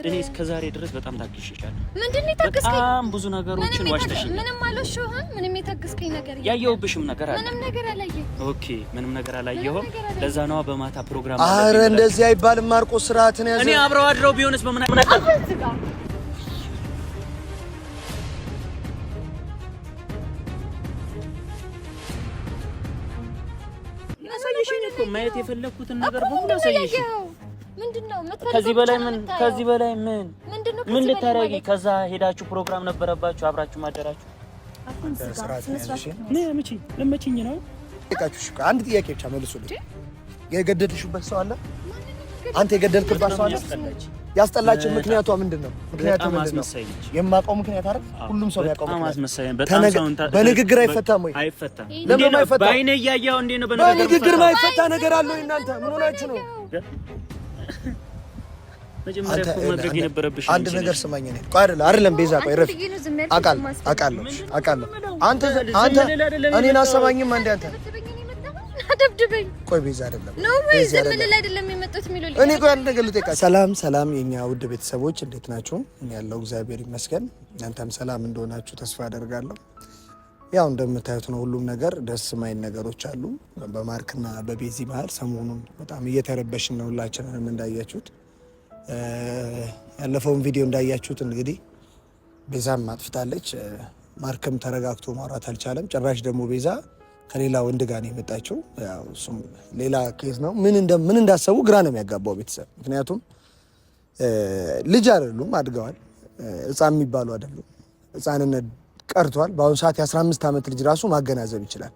እኔ እስከዛሬ ድረስ በጣም ታግሼሻለሁ። ምንድነው የታገስከኝ? በጣም ብዙ ነገሮችን ዋሽተሽኝ። ምንም አልዋሸሁም። ምንም የታገስከኝ ነገር የለም። ያየሁብሽም ነገር አለ። ምንም ነገር አላየሁም። ኦኬ፣ ምንም ነገር አላየሁም። ለዛ ነው በማታ ፕሮግራም አለ። አረ እንደዚህ አይባልም ማርቆስ፣ ስርዓትን ያዘ። እኔ አብረው አድረው ቢሆንስ በምን ማየት የፈለኩትን ነገር በሙሉ አሳየሽ። ምንድነው? ከዚህ በላይ ምን ልታረጊ? ከዛ ሄዳችሁ ፕሮግራም ነበረባችሁ አብራችሁ ማደራችሁ። ለመችኝ ነው ጥቃችሁ። አንድ ጥያቄ ብቻ መልሱልኝ። የገደልሽበት ሰው አለ? አንተ የገደልክባት ሰው አለ? ያስጠላችሁ ምክንያቷ ምንድነው? የማውቀው ምክንያት አይደል? ሁሉም ሰው ያውቀው ምክንያት። በንግግር አይፈታም ወይ? አይፈታም። ለምን አይፈታም? ባይኔ እያየኸው እንዴ ነው በንግግር ማይፈታ ነገር አለው? እናንተ ምን ሆናችሁ ነው? መጀመሪያ እኮ ማድረግ የነበረብሽ አንድ ነገር ስማኝ። እኔ ቆይ አይደለም ቤዛ፣ ቆይ ረፍ አውቃለሁ። አንተ እኔን አሰማኝም እንዴ? አንተ አደብድበኝ። ቆይ ቤዛ አይደለም ነው ወይ ዘመን አይደለም የመጣሁት የሚለው እኔ ቆይ አንድ ነገር ልጠይቃችሁ። ሰላም የኛ ውድ ቤተሰቦች እንዴት ናችሁ? እኔ ያለው እግዚአብሔር ይመስገን፣ እናንተም ሰላም እንደሆናችሁ ተስፋ አደርጋለሁ። ያው እንደምታዩት ነው ሁሉም ነገር ደስ ማይን ነገሮች አሉ። በማርክና በቤዚ መሀል ሰሞኑን በጣም እየተረበሽን ነው ሁላችንም እንዳያችሁት። ያለፈውን ቪዲዮ እንዳያችሁት እንግዲህ ቤዛም አጥፍታለች። ማርክም ተረጋግቶ ማውራት አልቻለም። ጭራሽ ደግሞ ቤዛ ከሌላ ወንድ ጋር ነው የመጣችው። ያው እሱም ሌላ ኬዝ ነው። ምን እንዳሰቡ ግራ ነው የሚያጋባው ቤተሰብ። ምክንያቱም ልጅ አይደሉም፣ አድገዋል። ሕፃን የሚባሉ አይደሉም። ሕፃንነት ቀርቷል። በአሁኑ ሰዓት የ15 ዓመት ልጅ ራሱ ማገናዘብ ይችላል።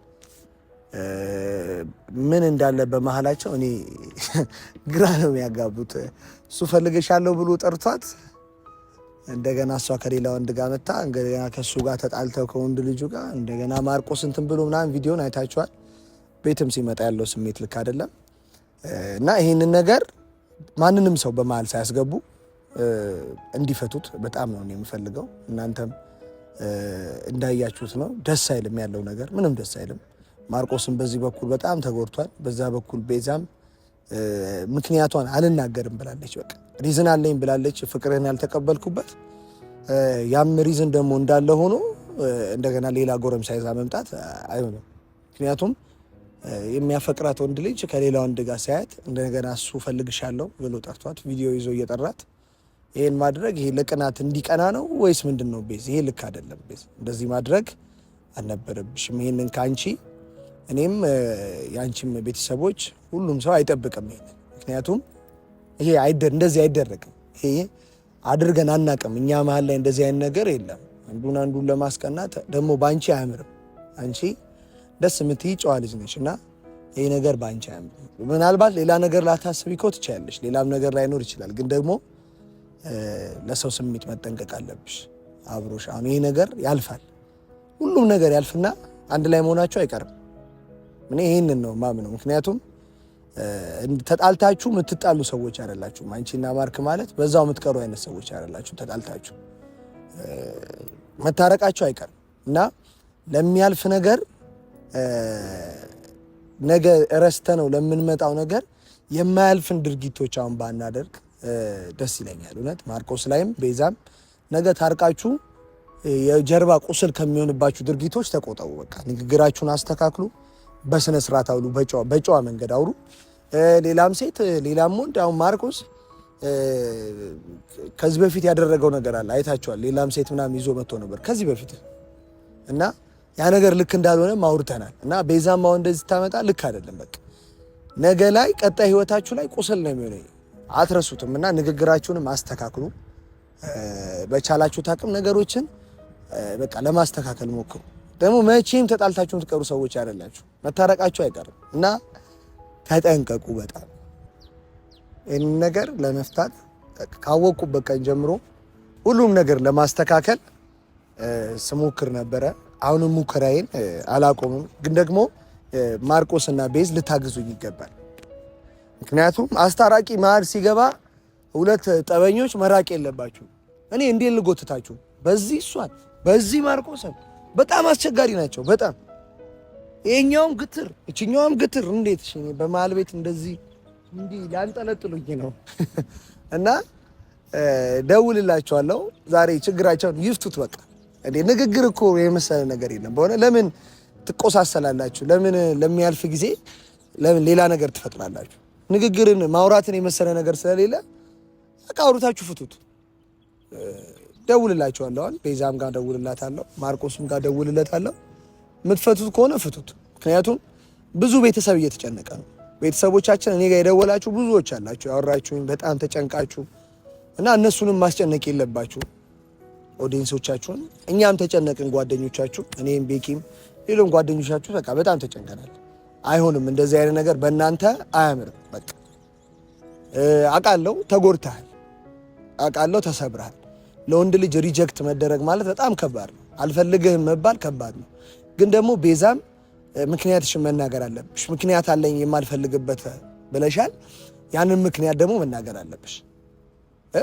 ምን እንዳለ በመሀላቸው እኔ ግራ ነው የሚያጋቡት። እሱ ፈልገሻለሁ ብሎ ጠርቷት እንደገና እሷ ከሌላ ወንድ ጋር መጣ። እንደገና ከሱ ጋር ተጣልተው ከወንድ ልጁ ጋር እንደገና ማርቆስ እንትን ብሎ ምናምን ቪዲዮን አይታችኋል። ቤትም ሲመጣ ያለው ስሜት ልክ አይደለም እና ይሄንን ነገር ማንንም ሰው በመሀል ሳያስገቡ እንዲፈቱት በጣም ነው የምፈልገው። እናንተም እንዳያችሁት ነው። ደስ አይልም ያለው ነገር፣ ምንም ደስ አይልም። ማርቆስም በዚህ በኩል በጣም ተጎድቷል። በዛ በኩል ቤዛም ምክንያቷን አልናገርም ብላለች። በቃ ሪዝን አለኝ ብላለች። ፍቅርን ያልተቀበልኩበት ያም ሪዝን ደግሞ እንዳለ ሆኖ እንደገና ሌላ ጎረምሳ ይዛ መምጣት አይሆንም። ምክንያቱም የሚያፈቅራት ወንድ ልጅ ከሌላ ወንድ ጋር ሳያት እንደገና እሱ ፈልግሻለሁ ብሎ ጠርቷት ቪዲዮ ይዞ እየጠራት ይሄን ማድረግ ይሄ ለቅናት እንዲቀና ነው ወይስ ምንድነው? ቤዝ ይሄ ልክ አይደለም። ቤዝ እንደዚህ ማድረግ አልነበረብሽም። ይሄንን ካንቺ እኔም ያንቺም ቤተሰቦች ሁሉም ሰው አይጠብቅም ይሄንን። ምክንያቱም ይሄ እንደዚህ አይደረግም። ይሄ አድርገን አናቅም። እኛ መሀል ላይ እንደዚህ አይነት ነገር የለም። አንዱን ለማስቀናት ደግሞ ባንቺ አያምርም። አንቺ ደስ የምትይ ጨዋ ልጅ ነሽ እና ይሄ ነገር ባንቺ አያምርም። ምናልባት ሌላ ነገር ላታስቢ እኮ ትችያለሽ። ሌላም ነገር ላይኖር ይችላል። ግን ደግሞ ለሰው ስሜት መጠንቀቅ አለብሽ አብሮሽ። አሁን ይሄ ነገር ያልፋል። ሁሉም ነገር ያልፍና አንድ ላይ መሆናችሁ አይቀርም። እኔ ይሄንን ነው ማምነው። ምክንያቱም ተጣልታችሁ የምትጣሉ ሰዎች አይደላችሁም። አንቺና ማርክ ማለት በዛው የምትቀሩ አይነት ሰዎች አይደላችሁም። ተጣልታችሁ መታረቃችሁ አይቀርም እና ለሚያልፍ ነገር ነገ ረስተነው ለምንመጣው ነገር የማያልፍን ድርጊቶች አሁን ባናደርግ ደስ ይለኛል። እውነት ማርቆስ ላይም ቤዛም ነገ ታርቃችሁ የጀርባ ቁስል ከሚሆንባችሁ ድርጊቶች ተቆጠቡ። በቃ ንግግራችሁን አስተካክሉ። በስነ ስርዓት አውሩ። በጨዋ መንገድ አውሩ። ሌላም ሴት ሌላም ወንድ አሁን ማርቆስ ከዚህ በፊት ያደረገው ነገር አለ አይታችኋል። ሌላም ሴት ምናምን ይዞ መጥቶ ነበር ከዚህ በፊት እና ያ ነገር ልክ እንዳልሆነ አውርተናል። እና ቤዛም አሁን እንደዚህ ታመጣ ልክ አይደለም። በቃ ነገ ላይ ቀጣይ ህይወታችሁ ላይ ቁስል ነው የሚሆነው። አትረሱትም እና ንግግራችሁንም አስተካክሉ። በቻላችሁት አቅም ነገሮችን በቃ ለማስተካከል ሞክሩ። ደግሞ መቼም ተጣልታችሁ የምትቀሩ ሰዎች አይደላችሁ። መታረቃችሁ አይቀርም እና ተጠንቀቁ በጣም። ይህን ነገር ለመፍታት ካወቁበት ቀን ጀምሮ ሁሉም ነገር ለማስተካከል ስሞክር ነበረ። አሁንም ሙከራዬን አላቆምም። ግን ደግሞ ማርቆስና ቤዝ ልታግዙኝ ይገባል። ምክንያቱም አስታራቂ መሀል ሲገባ ሁለት ጠበኞች መራቅ የለባችሁ። እኔ እንዴት ልጎትታችሁ? በዚህ እሷን በዚህ ማርቆስን በጣም አስቸጋሪ ናቸው። በጣም ይሄኛውም ግትር እችኛውም ግትር። እንዴት በመሀል ቤት እንደዚህ እንዲህ ሊያንጠለጥሉኝ ነው? እና ደውልላችኋለሁ ዛሬ ችግራቸውን ይፍቱት በቃ እንዴ ንግግር እኮ የመሰለ ነገር የለም በሆነ ለምን ትቆሳሰላላችሁ ለምን ለሚያልፍ ጊዜ ለምን ሌላ ነገር ትፈጥራላችሁ ንግግርን ማውራትን የመሰለ ነገር ስለሌለ በቃ አውሩታችሁ ፍቱት ደውልላችኋለሁ ቤዛም ጋር ደውልላታለሁ ማርቆስም ጋር ደውልላታለሁ የምትፈቱት ከሆነ ፍቱት ምክንያቱም ብዙ ቤተሰብ እየተጨነቀ ነው ቤተሰቦቻችን እኔ ጋር የደወላችሁ ብዙዎች አላችሁ ያወራችሁኝ በጣም ተጨንቃችሁ እና እነሱንም ማስጨነቅ የለባችሁ ኦዲየንሶቻችሁን እኛም ተጨነቅን ጓደኞቻችሁ እኔም ቤኪም ሌሎች ጓደኞቻችሁ በቃ በጣም ተጨንቀናል አይሆንም እንደዚህ አይነት ነገር በእናንተ አያምርም በቃ አቃለው ተጎድተሃል አቃለው ተሰብረሃል ለወንድ ልጅ ሪጀክት መደረግ ማለት በጣም ከባድ ነው አልፈልግህም መባል ከባድ ነው ግን ደግሞ ቤዛም ምክንያትሽን መናገር አለብሽ ምክንያት አለኝ የማልፈልግበት ብለሻል ያንን ምክንያት ደግሞ መናገር አለብሽ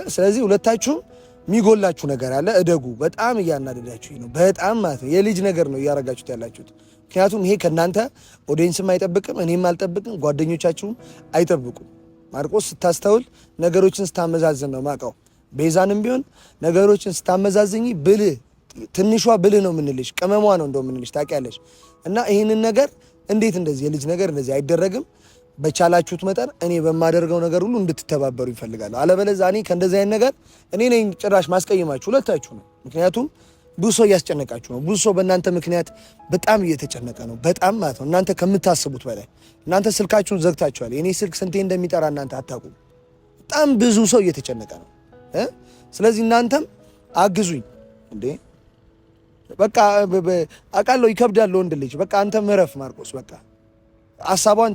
ስለዚህ ሁለታችሁም ሚጎላችሁ ነገር አለ እደጉ በጣም እያናደዳችሁኝ ነው በጣም ማለት ነው የልጅ ነገር ነው እያረጋችሁት ያላችሁት ምክንያቱም ይሄ ከናንተ ኦዲየንስም አይጠብቅም እኔም አልጠብቅም ጓደኞቻችሁም አይጠብቁም ማርቆስ ስታስተውል ነገሮችን ስታመዛዝን ነው ማቀው ቤዛንም ቢሆን ነገሮችን ስታመዛዝኝ ብልህ ትንሿ ብልህ ነው ምንልሽ ቀመሟ ነው እንደው ምንልሽ ታውቂያለሽ እና ይሄንን ነገር እንዴት እንደዚህ የልጅ ነገር እንደዚህ አይደረግም በቻላችሁት መጠን እኔ በማደርገው ነገር ሁሉ እንድትተባበሩ ይፈልጋሉ አለበለዚያ እኔ ከእንደዚህ አይነት ነገር እኔ ነኝ ጭራሽ ማስቀየማችሁ ሁለታችሁ ነው ምክንያቱም ብዙ ሰው እያስጨነቃችሁ ነው ብዙ ሰው በእናንተ ምክንያት በጣም እየተጨነቀ ነው በጣም ማለት ነው እናንተ ከምታስቡት በላይ እናንተ ስልካችሁን ዘግታችኋል የኔ ስልክ ስንቴ እንደሚጠራ እናንተ አታውቁም በጣም ብዙ ሰው እየተጨነቀ ነው ስለዚህ እናንተም አግዙኝ እንዴ በቃ አቃለው ይከብዳል ወንድ ልጅ በቃ አንተ ምረፍ ማርቆስ በቃ ሐሳቧን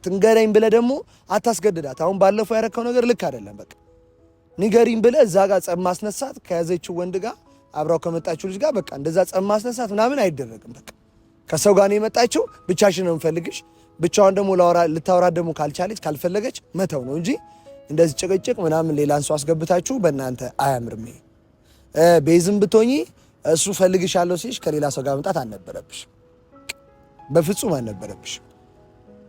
ትንገረኝ ብለህ ደግሞ አታስገድዳት አሁን ባለፈው ያረከው ነገር ልክ አይደለም በቃ ንገሪኝ ብለህ እዛ ጋር ጸብ ማስነሳት ከያዘችው ወንድ ጋር አብራው ከመጣችው ልጅ ጋር በቃ እንደዛ ጸብ ማስነሳት ምናምን አይደረግም በቃ ከሰው ጋር ነው የመጣችው ብቻሽን ነው የምፈልግሽ ብቻዋን ደግሞ ልታወራ ደግሞ ካልቻለች ካልፈለገች መተው ነው እንጂ እንደዚህ ጭቅጭቅ ምናምን ሌላን ሰው አስገብታችሁ በእናንተ አያምርም ይሄ ቤዝም ብትሆኚ እሱ ፈልግሻለሁ ሲልሽ ከሌላ ሰው ጋር መምጣት አልነበረብሽ በፍጹም አልነበረብሽ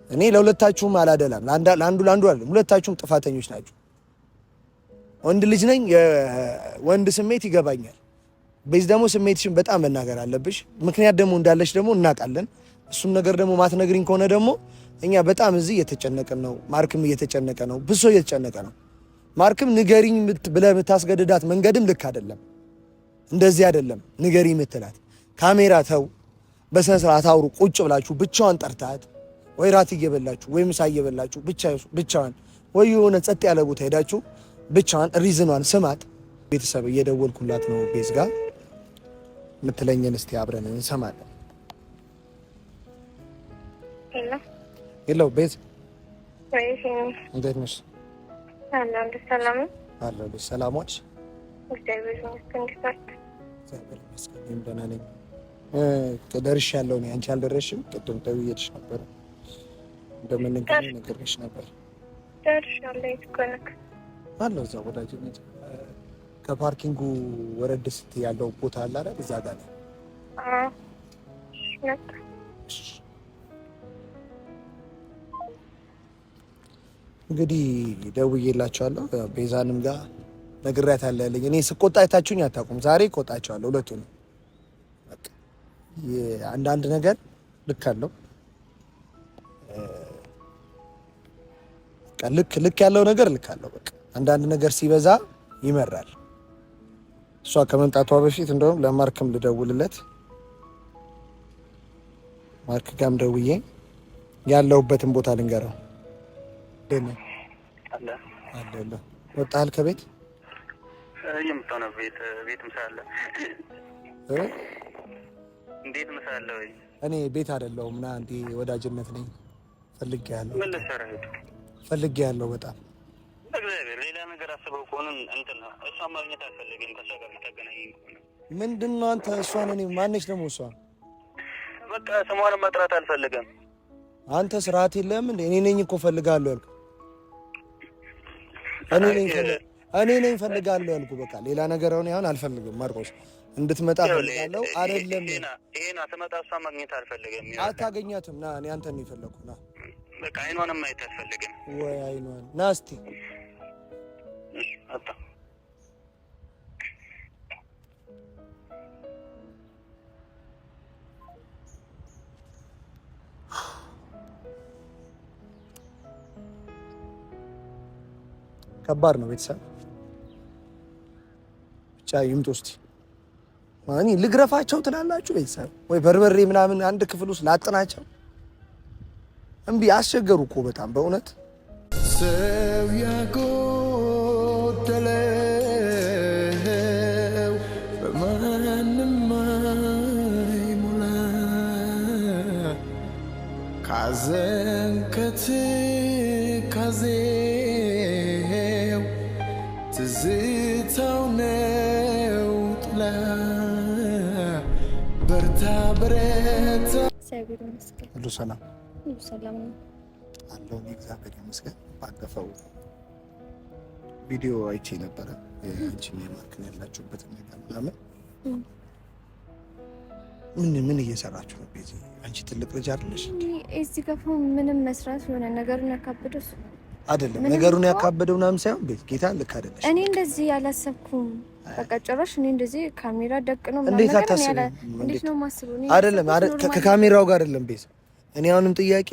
እኔ ለሁለታችሁም አላደላም ለአንዱ አይደለም ሁለታችሁም ጥፋተኞች ናችሁ ወንድ ልጅ ነኝ የወንድ ስሜት ይገባኛል ቤዝ ደግሞ ስሜትሽን በጣም መናገር አለብሽ ምክንያት ደግሞ እንዳለሽ ደግሞ እናውቃለን እሱም ነገር ደግሞ ማትነግሪኝ ከሆነ ደግሞ እኛ በጣም እዚህ እየተጨነቀን ነው ማርክም እየተጨነቀ ነው ብዙ እየተጨነቀ ነው ማርክም ንገሪኝ ብለህ የምታስገድዳት መንገድም ልክ አይደለም እንደዚህ አይደለም ንገሪኝ የምትላት ካሜራ ተው በስነ ስርዓት አውሩ ቁጭ ብላችሁ ብቻዋን ጠርታት ወይ ራት እየበላችሁ ወይ ምሳ እየበላችሁ ብቻዋን ወይ የሆነ ጸጥ ያለ ቦታ ሄዳችሁ ብቻዋን ሪዝኗን ስማት ቤተሰብ እየደወልኩላት ነው ቤዝ ጋር ምትለኝን እስቲ አብረን እንሰማለን ሄሎ ቤዝ ወይ እንዴት ነሽ አለሁ ሰላሞች እግዚአብሔር ይመስገን ደህና ነኝ ደርሻለሁ እኔ አንቺ አልደረስሽም ቅድም ደውዬልሽ ነበር እንደምንገናኝ ነግሬሽ ነበር ደርሻለሁ ይስኮነክ አለሁ እዛ ወዳጅነት ከፓርኪንጉ ወረድ ስትይ ያለው ቦታ አለ አይደል እዛ ጋር ነው እንግዲህ ደውዬላችኋለሁ ቤዛንም ጋር ነግሬያታለሁ ያለኝ እኔ ስቆጣ አይታችሁኝ አታውቁም ዛሬ ቆጣቸዋለሁ ሁለቱንም በቃ አንዳንድ ነገር ልክ አለው ልክ ያለው ነገር ልክ አለው በቃ አንዳንድ ነገር ሲበዛ ይመራል እሷ ከመምጣቷ በፊት እንደውም ለማርክም ልደውልለት ማርክ ጋርም ደውዬ ያለሁበትን ቦታ ልንገረው ደነ አለ ወጣል ከቤት የምታው ነው ቤት ምሳለ እንዴት ምሳለ ወይ እኔ ቤት አይደለሁም ና እንዴ ወዳጅነት ነኝ ፈልጌያለሁ ምን ለሰራ ሄዱ ፈልጌያለሁ በጣም እግዚአብሔር ሌላ ነገር አስበው ከሆነን እንትን እሷ ማግኘት አልፈልግም ከሷ ጋር ተገናኝ ምንድነው አንተ እሷን እኔ ማነሽ ደግሞ እሷ በቃ ስሟን መጥራት አልፈልግም አንተ ስርዓት የለህም እንዴ እኔ ነኝ እኮ ፈልጋለሁ ያልኩ እኔ ነኝ ፈልጋለሁ ያልኩ በቃ ሌላ ነገር አሁን አልፈልግም ማርቆስ እንድትመጣ ፈልጋለሁ አይደለም ይሄን አትመጣ እሷ ማግኘት አልፈልግም አታገኛትም ና እኔ አንተን ነው የፈለኩ ና በቃ አይኗንም ማየት አልፈልግም ወይ አይኗን ና እስቲ አጣ ከባድ ነው ቤተሰብ ብቻ ይምጡ እስቲ ማን ልግረፋቸው ትላላችሁ ቤተሰብ ወይ በርበሬ ምናምን አንድ ክፍል ውስጥ ላጥናቸው እምቢ አስቸገሩ እኮ በጣም በእውነት ሰው ያጎደለው በማንም አይሞላ ካዘን ከትካዜው ትዝታው ነው ጥላ በርታ በረታ ሁሉ ሰላም ሰላም አለው እግዚአብሔር ይመስገን። ባለፈው ቪዲዮ አይቼ ነበረ አንቺን የማርክን ያላችሁበት ነገር ምናምን ምን እየሰራችሁ ነው? ቤዚ አንቺ ትልቅ ልጅ አይደለሽ? እዚህ ጋር ምንም መስራት የሆነ ነገሩን ያካበደው አይደለም ነገሩን ያካበደው ምናምን ሳይሆን ቤት ጌታ ልክ አይደለሽ። እኔ እንደዚህ ያላሰብኩም በቃ ጭራሽ እኔ እንደዚህ ካሜራ ደቅኖ እንዴት አታስብ? እንዴት ነው ማስበው? አይደለም ከካሜራው ጋር አይደለም ቤት እኔ አሁንም ጥያቄ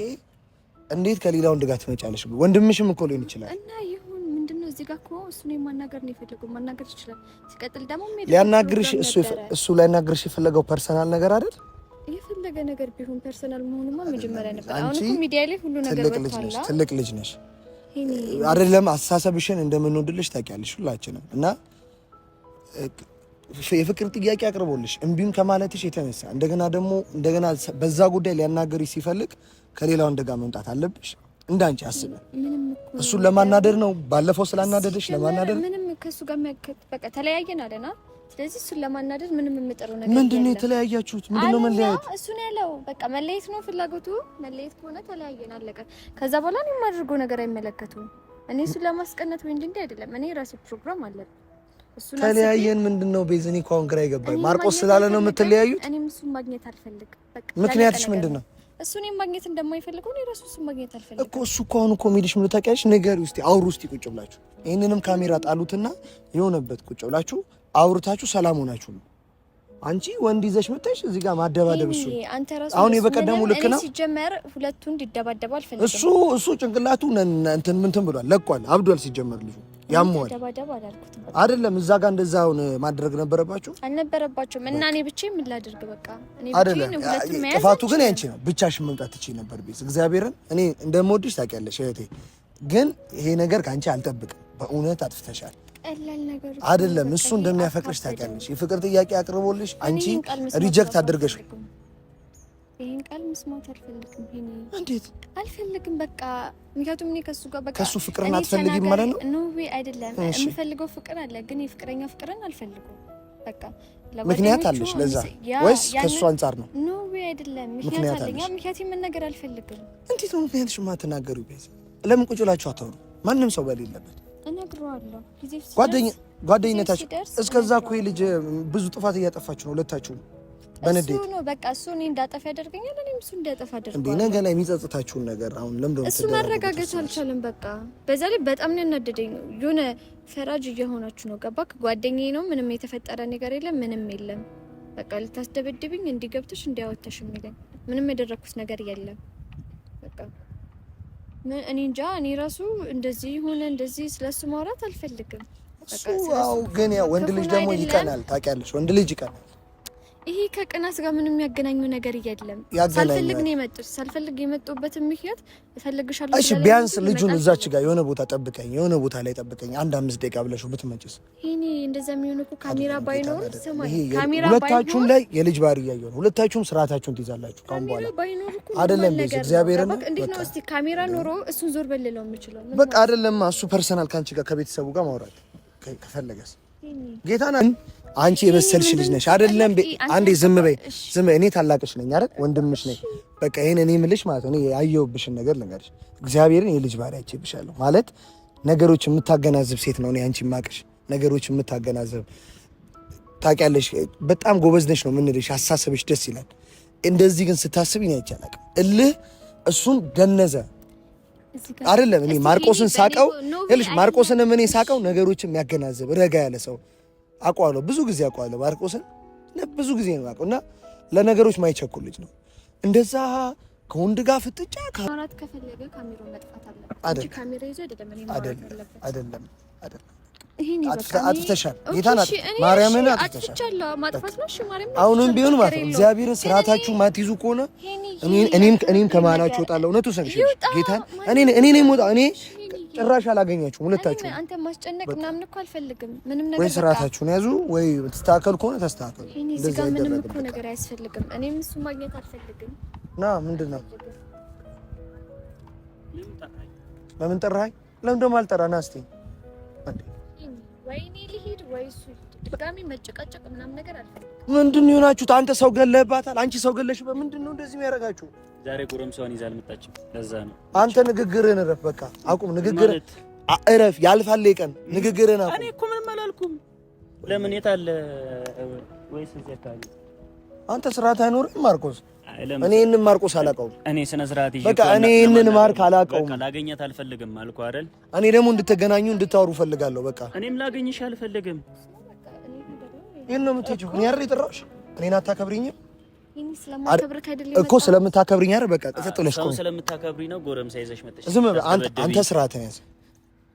እንዴት ከሌላው እንደጋ ትመጫለሽ? ወንድምሽም እኮ ሊሆን ይችላል እና ይሁን ምንድነው እዚህ ጋር እኮ እሱን ማናገር ነው የፈለገው ማናገር ይችላል። ሲቀጥል ደግሞ ሊያናግርሽ እሱ ሊያናግርሽ የፈለገው ፐርሰናል ነገር አይደል? የፈለገ ነገር ቢሆን ፐርሰናል መሆኑማ መጀመሪያ ነበር። አሁን እኮ ሚዲያ ላይ ሁሉ ነገር ወጥቷል። ትልቅ ልጅ ነሽ አይደለም? አስተሳሰብሽን እንደምንወድልሽ ታውቂያለሽ ሁላችንም እና የፍቅር ጥያቄ አቅርቦልሽ እምቢም ከማለትሽ የተነሳ እንደገና በዛ ጉዳይ ሊያናገርሽ ሲፈልግ ከሌላው እንደጋ መምጣት አለብሽ። እንዳንቺ አስበ እሱን ለማናደድ ነው። ባለፈው ስላናደደሽ ለማናደድ ምንም ከሱ ጋር በቃ ተለያየን አለና ስለዚህ እሱን ለማናደድ ምንም የምጥረው ነገር ምንድነው? የተለያያችሁት ምንድነው? መለያየት እሱ ነው ያለው። በቃ መለየት ነው ፍላጎቱ። መለየት ከሆነ ተለያየን አለቀ። ከዛ በኋላ እኔ የማደርገው ነገር አይመለከቱም። እኔ እሱን ለማስቀናት ወይ እንዴ አይደለም። እኔ ራሴ ፕሮግራም አለ። እሱን ተለያየን ምንድነው? ቤዝኒ ኮን ግራ ይገባኝ። ማርቆስ ስላለ ነው የምትለያዩት? እኔም እሱን ማግኘት አልፈልግም። በቃ ምክንያትሽ ምንድነው? እሱን ማግኘት እንደማይፈልገው ነው ራሱ እሱን ማግኘት አልፈልግም እኮ። እሱ እኮ አሁን እኮ የሚልሽ ምን ታውቂያለሽ? ነገር ውስጥ አውሩ ውስጥ ቁጭ ብላችሁ ይሄንንም ካሜራ ጣሉትና የሆነበት ቁጭ ብላችሁ አውርታችሁ ሰላም ሆናችሁ ነው። አንቺ ወንድ ይዘሽ መጣሽ እዚህ ጋር ማደባደብ። እሱ አሁን የበቀደሙ ልክ ነው። ሲጀመር ሁለቱ እንዲደባደቡ አልፈልግም። እሱ ጭንቅላቱ እንትን ብሏል፣ ለቋል፣ አብዷል። ሲጀመር ልጁ ያሟል አይደለም። እዛ ጋር እንደዛውን ማድረግ ነበረባችሁ አልነበረባችሁም? እና እኔ ብቻዬን ምን ላድርግ? በቃ እኔ ብቻዬን ሁለቱም መያዝ ጥፋቱ ግን ያንቺ ነው። ብቻሽን መምጣት ትችይ ነበር። ቤት እግዚአብሔርን እኔ እንደምወድሽ ታውቂያለሽ እህቴ፣ ግን ይሄ ነገር ካንቺ አልጠብቅም። በእውነት አጥፍተሻል። አይደለም እሱ እንደሚያፈቅርሽ ታውቂያለሽ። የፍቅር ጥያቄ አቅርቦልሽ አንቺ ሪጀክት አድርገሽ ይሄን ቃል መስማት አልፈልግም። እንዴት አልፈልግም? በቃ ምክንያቱም እኔ ከሱ ጋር በቃ ከሱ ፍቅርን አትፈልጊም ማለት ነው? ኖ ዌይ አይደለም። የምፈልገው ፍቅር አለ፣ ግን የፍቅረኛ ፍቅርን አልፈልግም። በቃ ምክንያት አለሽ ለዛ ወይስ ከሱ አንፃር ነው? ኖ ዌይ አይደለም። ምክንያት አለኝ። ምክንያቱም መናገር አልፈልግም። እንዴት ነው ምክንያትሽ የማትናገሪው? ቤዛ ለምን ቁጭ ብላችሁ አታወሩ? ማንም ሰው በሌለበት እነግረዋለሁ። ጓደኝነታችሁ እስከዛ እኮ ልጅ ብዙ ጥፋት እያጠፋችሁ ነው ሁለታችሁ በንዴት እሱ ነው በቃ እሱ እኔ እንዳጠፋ ያደርገኛል፣ እኔም እሱ እንዳጠፋ ያደርጋል። እንዴ ነገ ላይ የሚጸጽታችሁን ነገር አሁን ለምን እሱ ማረጋገጥ አልቻለም። በቃ በዛ ላይ በጣም ነው ያናደደኝ። የሆነ ፈራጅ እየሆናችሁ ነው። ገባክ? ጓደኛዬ ነው፣ ምንም የተፈጠረ ነገር የለም፣ ምንም የለም። በቃ ልታስደበድብኝ እንዲገብተሽ እንዲያወጣሽ የሚለኝ ምንም ያደረኩት ነገር የለም። በቃ እኔ እንጃ። እኔ ራሱ እንደዚህ ሆነ እንደዚህ ስለሱ ማውራት አልፈልግም። በቃ እሱ ግን ያው ወንድ ልጅ ደግሞ ይቀናል። ታውቂያለሽ፣ ወንድ ልጅ ይቀናል። ይሄ ከቅናት ጋር ምንም ያገናኘው ነገር የለም። ሳልፈልግ ነው የመጡት። ሳልፈልግ የመጡበትን ምክንያት እፈልግሻለሁ። እሺ ቢያንስ ልጁን እዛች ጋር የሆነ ቦታ ጠብቀኝ፣ የሆነ ቦታ ላይ ጠብቀኝ 1-5 ደቂቃ ብለሽው ብትመጪስ? ይሄኔ እንደዛ የሚሆነው እኮ ካሜራ ባይኖር ሰማይ ካሜራ ሁለታችሁም ላይ የልጅ ባህሪ እያየሁ ነው። ሁለታችሁም ስርዓታችሁን ትይዛላችሁ። ካም በኋላ ባይኖር እኮ አይደለም ቤዝ እግዚአብሔርን እንዴት ነው እስቲ ካሜራ ኖሮ እሱን ዞር በልለው የምችለው? በቃ አይደለም እሱ ፐርሰናል ካንቺ ጋር ከቤተሰቡ ጋር ማውራት ከፈለገስ ጌታና አንቺ የበሰልሽ ልጅ ነሽ አይደለም? አንዴ ዝም በይ። እኔ ታላቅሽ ነኝ አይደል? ወንድምሽ ነኝ። በቃ ይሄን እኔ የምልሽ ማለት ነው ያየሁብሽን ነገር ልንገርሽ። እግዚአብሔርን የልጅ ባህሪ አይቼብሻለሁ ማለት ነገሮች የምታገናዝብ ሴት ነው። እኔ አንቺ ማቅሽ ነገሮች የምታገናዝብ ታውቂያለሽ። በጣም ጎበዝ ነሽ ነው የምንልሽ። አሳሰብሽ ደስ ይላል። እንደዚህ ግን ስታስብ እኔ አይቻላል። እልህ እሱን ገነዘ አይደለም። እኔ ማርቆስን ሳቀው ይልሽ ማርቆስን እኔ ሳቀው ነገሮችን የሚያገናዝብ ረጋ ያለ ሰው አውቀዋለሁ። ብዙ ጊዜ አውቀዋለሁ ማርቆስን ብዙ ጊዜ ነው አውቀው እና ለነገሮች ማይቸኩል ልጅ ነው። እንደዛ ከወንድ ጋር ፍጥጫ ካሜራት ከፈለገ ካሜራው መጥፋት አለበት እንጂ ካሜራ ይዞ አይደለም ይሄን አጥፍተሻል። ጌታን ማርያምን አጥፍተሻል። ማጥፋት ነው። እሺ ማርያም አሁንም ቢሆን ማለት ነው እግዚአብሔርን ስርዓታችሁ ማትይዙ ከሆነ እኔም ከማናችሁ እወጣለሁ። እውነቱ ሰንሽ ጌታን እኔ ነኝ የምወጣው። እኔ ጭራሽ አላገኛችሁም ሁለታችሁ። አንተ ማስጨነቅ ምናምን እኮ አልፈልግም። ምንም ነገር ወይ ስርዓታችሁን ያዙ ወይ ተስተካከሉ ከሆነ ተስተካከሉ። እንደዚህ ጋር ምንም እኮ ነገር አያስፈልግም። እኔም እሱ ማግኘት አልፈልግም። ና ምንድነው? ለምን ጠራኸኝ? ለምን ደግሞ አልጠራና እስቲ ወይኔ ልሂድ ወይ እሱ ድጋሚ መጨቃጨቅ ምናምን ነገር አልፈልግም። ምንድን ነው የሆናችሁት? አንተ ሰው ገለህባታል፣ አንቺ ሰው ገለሽበት። ምንድን ነው እንደዚህ የሚያደርጋችሁ? ዛሬ ጎረምሳውን ይዛ አልመጣችም። ለዛ ነው። አንተ ንግግርህን እረፍ፣ በቃ አቁም። ንግግርህን እረፍ። ያልፋል ቀን ንግግርህን አቁም። እኔ እኮ ምንም አላልኩም። ለምን የት አለ ወይስ እዚህ አካባቢ? አንተ ስርዓት አይኖርም ማርቆስ። እኔ እንን ማርቆስ አላውቀውም። እኔ ስነ ስርዓት ይዤ በቃ እኔ እንን ማርክ አላውቀውም። በቃ ላገኛት አልፈልግም አልኩ አይደል? እኔ ደግሞ እንድትገናኙ እንድታወሩ ፈልጋለሁ። በቃ እኔም ላገኝሽ አልፈልግም። ይሄን ነው የምትሄጂው? እኔ አይደል የጠራሁሽ? እኔን አታከብሪኝም ስለማከብርክ አይደለም እኮ ስለምታከብሪኝ አይደል? በቃ ጥፍጥ ብለሽ ሰው ስለምታከብሪ ነው ጎረምሳ ይዘሽ መጥተሽ። ዝም በል አንተ ስርዓትን ያዝ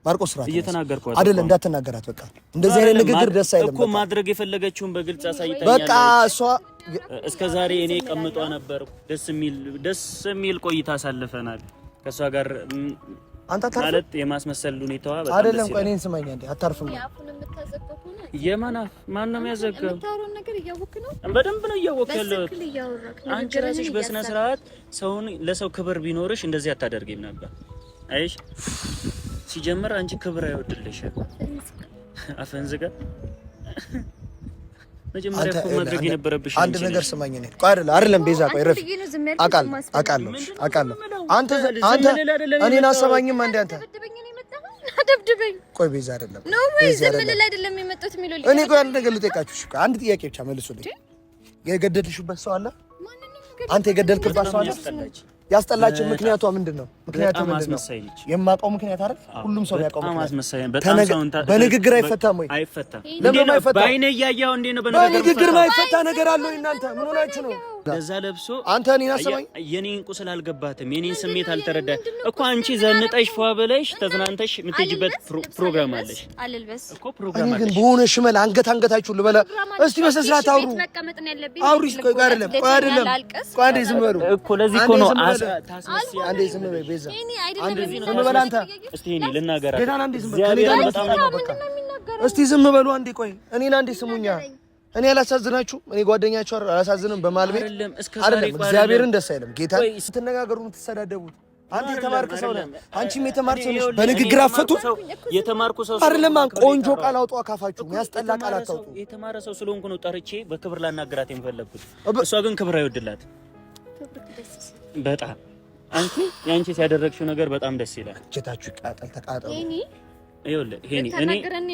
ማርቆስ። ስርዓት እየተናገርኩ አይደለም፣ እንዳትናገራት። በቃ እንደዚህ አይነት ንግግር ደስ አይልም እኮ። ማድረግ የፈለገችውን በግልጽ አሳይታኛለች። በቃ እሷ እስከ ዛሬ እኔ ቀምጧ ነበር። ደስ የሚል ቆይታ አሳልፈናል ከሷ ጋር። አንተ አታርፍ ማለት የማስመሰል ሁኔታዋ በጣም አይደለም። ቆይ እኔን ስማኝ አንዴ። አታርፍም? ማን ነው የሚያዘጋው? የምታወራውን ነገር እያወቅህ ነው። በደንብ ነው እያወቅህ ያለው። አንቺ ራስሽ በስነ ስርዓት ለሰው ክብር ቢኖርሽ እንደዚህ አታደርጊም ነበር። አይሽ ሲጀምር አንቺ ክብር አይወድልሽም። አፈንዝጋ መጀመሪያ እኮ ማድረግ የነበረብሽ አንድ ነገር ስማኝ። እኔ ቆይ አይደለም ቤዛ፣ ቆይ ረፍ አውቃለሁ። አንተ እኔን አሰማኝም አንዴ። አንተ አደብድበኝ። ቆይ ቤዛ አይደለም ነው ወይ ዝም ብለህ አይደለም የመጣሁት የሚለው ልጅ። እኔ ቆይ አንድ ነገር ልጠይቃችሁ። እሺ አንድ ጥያቄ ብቻ መልሱልኝ። የገደልሽበት ሰው አለ? አንተ የገደልክባት ሰው አለ? ያስጠላችሁ ምክንያቷ ምንድነው? ምክንያቱ ምንድነው? የማውቀው ምክንያት አይደል? ሁሉም ሰው ያውቀው ምክንያት። በንግግር አይፈታም ወይ? አይፈታም። ለምን አይፈታም? ባይኔ ያያው እንዴ ነው በንግግር ማይፈታ ነገር አለው። እናንተ ምን ሆናችሁ ነው? ለዛ ለብሶ አንተ እኔን አሰማኝ። የኔን ቁስል አልገባትም። የኔን ስሜት አልተረዳ እኮ። አንቺ ዘንጠሽ ፏ በለሽ ተዝናንተሽ የምትሄጂበት ፕሮግራም አለሽ እኮ። ፕሮግራም አለሽ። ግን በሆነ ሽመል አንገታችሁ ልበላ። እስቲ በስርዓት አውሩ። አውሪ። ቆይ አይደለም ቆይ አንዴ ዝም በሉ እኮ። ለዚህ እኮ ነው ታስመስያ። አንዴ ዝም በይ ቤዛ። አንዴ ዝም በል አንተ። እስቲ እኔ ልናገራት። ጌታን አንዴ ዝም በል። በጣም ነው በቃ። እስቲ ዝም በሉ አንዴ። ቆይ እኔን አንዴ ስሙኛ። እኔ አላሳዝናችሁ? እኔ ጓደኛችሁ አላሳዝንም? በማልቤ አይደለም እግዚአብሔርን ደስ አይልም። ጌታ ስትነጋገሩ የምትሰዳደቡት አንተ የተማርክ ሰው ነህ፣ አንቺም የተማርክ ሰው ነሽ። በንግግር አፈቱ። የተማርኩ ሰው አይደለም። ቆንጆ ቃል አውጡ አካፋችሁ፣ ያስጠላ ቃል አታውጡ። የተማረ ሰው ስለሆንኩ ነው ጠርቼ በክብር ላናገራት የምፈለግኩት። እሷ ግን ክብር አይወድላት በጣም። አንቺ ያደረግሽው ነገር በጣም ደስ ይላል። እጀታችሁ ይቃጠል፣ ተቃጠሉ። ይኸውልህ ሄኒ እኔ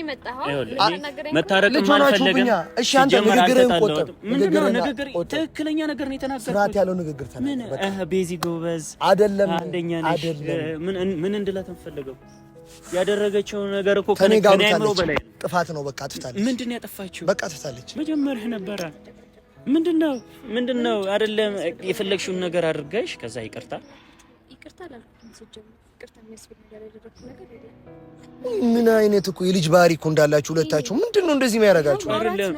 መታረቅ አልፈለግም። እሺ አንተ ንግግርህን ቆጥብ። ንግግር ትክክለኛ ነገር ነው የተናገርኩት። ስርዓት ያለው ንግግር ተናገር። በቃ ቤዚ ጎበዝ አይደለም፣ አንደኛ ነሽ። ምን እንድላት እንፈልገው? ያደረገችው ነገር እኮ ከኔ አይምሮ በላይ ነው። ጥፋት ነው። በቃ ትታለች። ምንድን ነው ያጠፋችው? በቃ ትታለች። መጀመሪያ ነበረ ምንድነው አይደለም የፈለግሽውን ነገር አድርገሽ ከዛ ይቅርታ አላልኩም። ሲጀምር ይቅርታ የሚያስብል ነገር ያደረኩት ነገር የለም። ምን አይነት እኮ የልጅ ባህሪ እኮ እንዳላችሁ ሁለታችሁ። ምንድነው እንደዚህ የሚያደርጋችሁ? አይደለም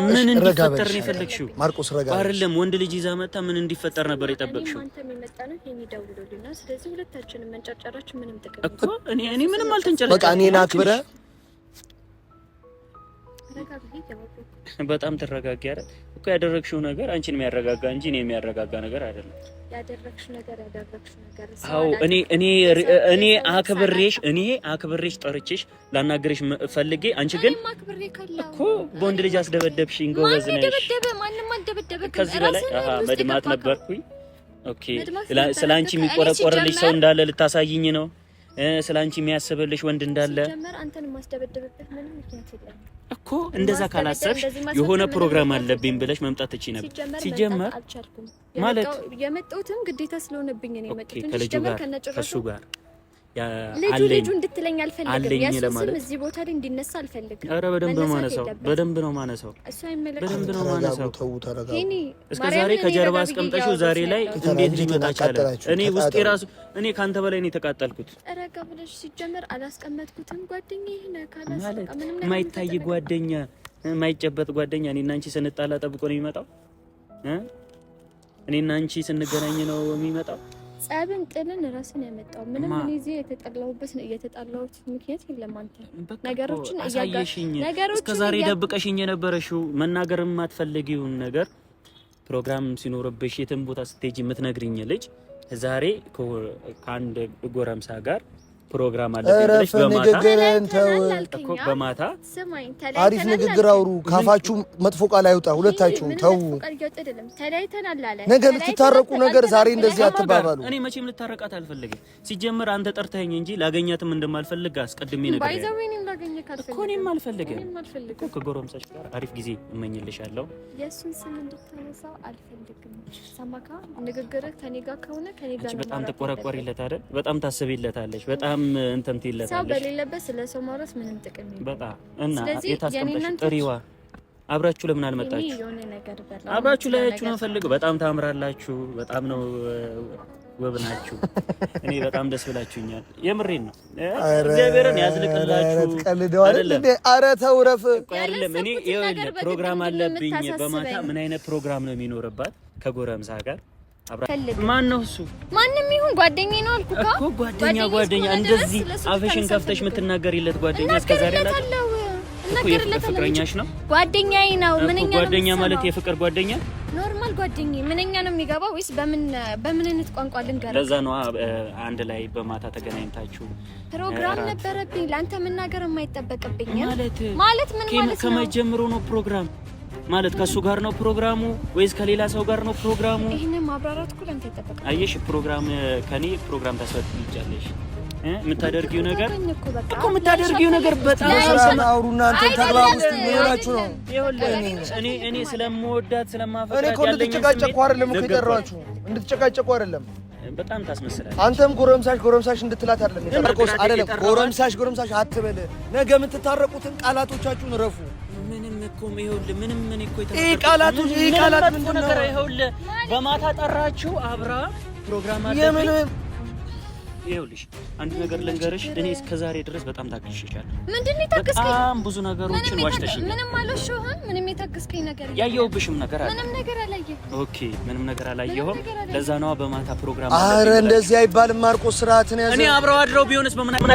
ምን እንዲፈጠር ነው የፈለግሽው? ማርቆስ ረጋ አይደለም። ወንድ ልጅ ይዛ መጣ። ምን እንዲፈጠር ነበር የጠበቅሽው? አንተ የሚመጣ ነው የሚደውሉልና፣ ስለዚህ ሁለታችንም መንጨርጨራችን ምንም ጥቅም እኮ እኔ ምንም አልተንጨረጨረም። በቃ እኔን አክብረህ በጣም ትረጋጊ አይደል እኮ። ያደረግሽው ነገር አንቺን የሚያረጋጋ እንጂ እኔ የሚያረጋጋ ነገር አይደለም። ያደረግሽው ነገር አዎ እኔ አክብሬሽ ጠርቼሽ ላናገርሽ ፈልጌ፣ አንቺ ግን እኮ በወንድ ልጅ አስደበደብሽኝ። ጎበዝ ነሽ። ከዚህ በላይ መድማት ነበርኩኝ። ኦኬ ስላንቺ የሚቆረቆርልሽ ሰው እንዳለ ልታሳይኝ ነው? ስላንቺ የሚያስብልሽ ወንድ እንዳለ? ጀመር አንተን ማስደበደብበት ምንም ምክንያት የለም እኮ። እንደዛ ካላሰብሽ የሆነ ፕሮግራም አለብኝ ብለሽ መምጣት ትችይ ነበር። ሲጀመር አልቻልኩም ማለት የመጣሁትም ግዴታ ስለሆነብኝ ነው የመጣሁት እንጂ ጀመር ከነጭራሹ ልጁ እንድትለኝ አልፈልግም። ያሱስም እዚህ ቦታ ላይ እንዲነሳ አልፈልግም። ኧረ በደንብ ነው ማነሳው እሱ አይመለከትም። በደንብ ነው ማነሳው። እስከ ዛሬ ከጀርባ አስቀምጠሽው ዛሬ ላይ እንዴት ሊመጣ ቻለ? እኔ ውስጤ ራሱ እኔ ካንተ በላይ ነው የተቃጠልኩት። ረጋ ብለሽ ሲጀመር አላስቀመጥኩትም። ጓደኛዬ ነህ ካላስቀመጥ ምንም ነገር የማይታይ ጓደኛ የማይጨበጥ ጓደኛ እኔና አንቺ ስንጣላ ጠብቆ ነው የሚመጣው። እኔና አንቺ ስንገናኝ ነው የሚመጣው። ጸብን ጥልን ራስን ያመጣው ምንም እኔ እዚህ የተጣላሁት ምክንያት የለም። አንተ ነገሮችን እያጋሽኝ እስከ ዛሬ ደብቀሽኝ የነበረሽው መናገር የማትፈልጊውን ነገር ፕሮግራም ሲኖርብሽ የትም ቦታ ስትሄጂ የምትነግሪኝ ልጅ ዛሬ ከአንድ ጎረምሳ ጋር ፕሮግራም አለብሽ በማታ አሪፍ ንግግር አውሩ። ካፋችሁ መጥፎ ቃል አይውጣ። ሁለታችሁም ተው። ነገ ልትታረቁ ነገር ዛሬ እንደዚህ አትባባሉ። እኔ መቼም ልታረቃት አልፈልግም። ሲጀምር አንተ ጠርተኸኝ እንጂ ላገኛትም እንደማልፈልግ አስቀድሜ ነገር እኮ እኔም አልፈልግም እኮ ከጎረምሳሽ ጋር አሪፍ ጊዜ እመኝልሻለሁ። የእሱን ስም እንድታነሳው አልፈልግም። ሰማካ ንግግርህ ከኔ ጋር ከሆነ ከኔ ጋር ነው። በጣም ተቆረቆሪለት አይደል? በጣም ታስቢለታለሽ። በጣም እንትን ትይለታለሽ። ሰው በሌለበት ስለሰው ማውራት ምንም ጥቅም የለም። በጣም እና የታስቀምጠሽ ጥሪዋ አብራችሁ ለምን አልመጣችሁ? አብራችሁ ላያችሁ ነው ፈልገው። በጣም ታምራላችሁ። በጣም ነው ውብ ናችሁ። እኔ በጣም ደስ ብላችሁኛል። የምሬን ነው። እግዚአብሔርን ያዝልቅላችሁ። ቀልደው አይደል? ኧረ ተው ረፍ። አይደለም እኔ ይኸውልህ ፕሮግራም አለብኝ በማታ። ምን አይነት ፕሮግራም ነው የሚኖርባት ከጎረምሳ ጋር? ማን ነው እሱ? ማንም ይሁን ጓደኛዬ ነው አልኩህ እኮ። ጓደኛ እንደዚህ አፍሽን ከፍተሽ የምትናገሪለት ጓደኛ እስከዛሬ አላውቅም እኮ። የፍቅረኛሽ ነው? ጓደኛዬ ነው። ምንኛ ነው ጓደኛ ማለት? የፍቅር ጓደኛ ኖርማል ጓደኛዬ ምንኛ ነው የሚገባው? ወይስ በምን አይነት ቋንቋ ልንገርህ? ለዛ ነው አንድ ላይ በማታ ተገናኝታችሁ ፕሮግራም ነበረብኝ። ላንተ መናገር የማይጠበቅብኝ ማለት ምን ማለት ነው? ከመጀመሩ ነው ፕሮግራም ማለት ከሱ ጋር ነው ፕሮግራሙ ወይስ ከሌላ ሰው ጋር ነው ፕሮግራሙ? ይሄንን ማብራራት እኮ ለአንተ ይጠበቃል። አየሽ ፕሮግራም ከኔ ፕሮግራም ታስወጥቻለሽ። የምታደርጊው ነገር እኮ የምታደርጊው ነገር በጣም አውሩና አንተ ተግባቡ ውስጥ ምን ሆናችሁ ነው? እኔ ስለምወዳት ስለማፈቅራት እኔ እኮ እንድትጨቃጨቁ አይደለም እኮ የጠራችሁ፣ እንድትጨቃጨቁ አይደለም። በጣም ታስመስላለህ። አንተም ጎረምሳሽ እንድትላት አይደለም የጠራቆስ አይደለም። ጎረምሳሽ አትበል። ነገ የምትታረቁትን ቃላቶቻችሁን ረፉ። ምንም እኮ ይኸውልህ ምንም እኔ እኮ ቃላት ምንድን ነው? ይኸውልህ በማታ ጠራችሁ አብራ ፕሮግራም አለ። ይኸውልሽ አንድ ነገር ልንገርሽ፣ እኔ እስከ ዛሬ ድረስ በጣም ታግሼሻለሁ። ምንድን ነው የታገስከኝ? በጣም ብዙ ነገሮችን ዋሽተሽኛል። ምንም አልዋሸሁም። ምንም የታገስከኝ ነገር የለም። ያየሁብሽም ነገር አለ። ምንም ነገር አላየሁም። ኦኬ ምንም ነገር አላየሁም። ለዛ ነው በማታ ፕሮግራም አለ። ኧረ እንደዚህ አይባልም ማርቆስ፣ ስርዓትን ያዘ። እኔ አብረው አድረው ቢሆንስ በምን አቀ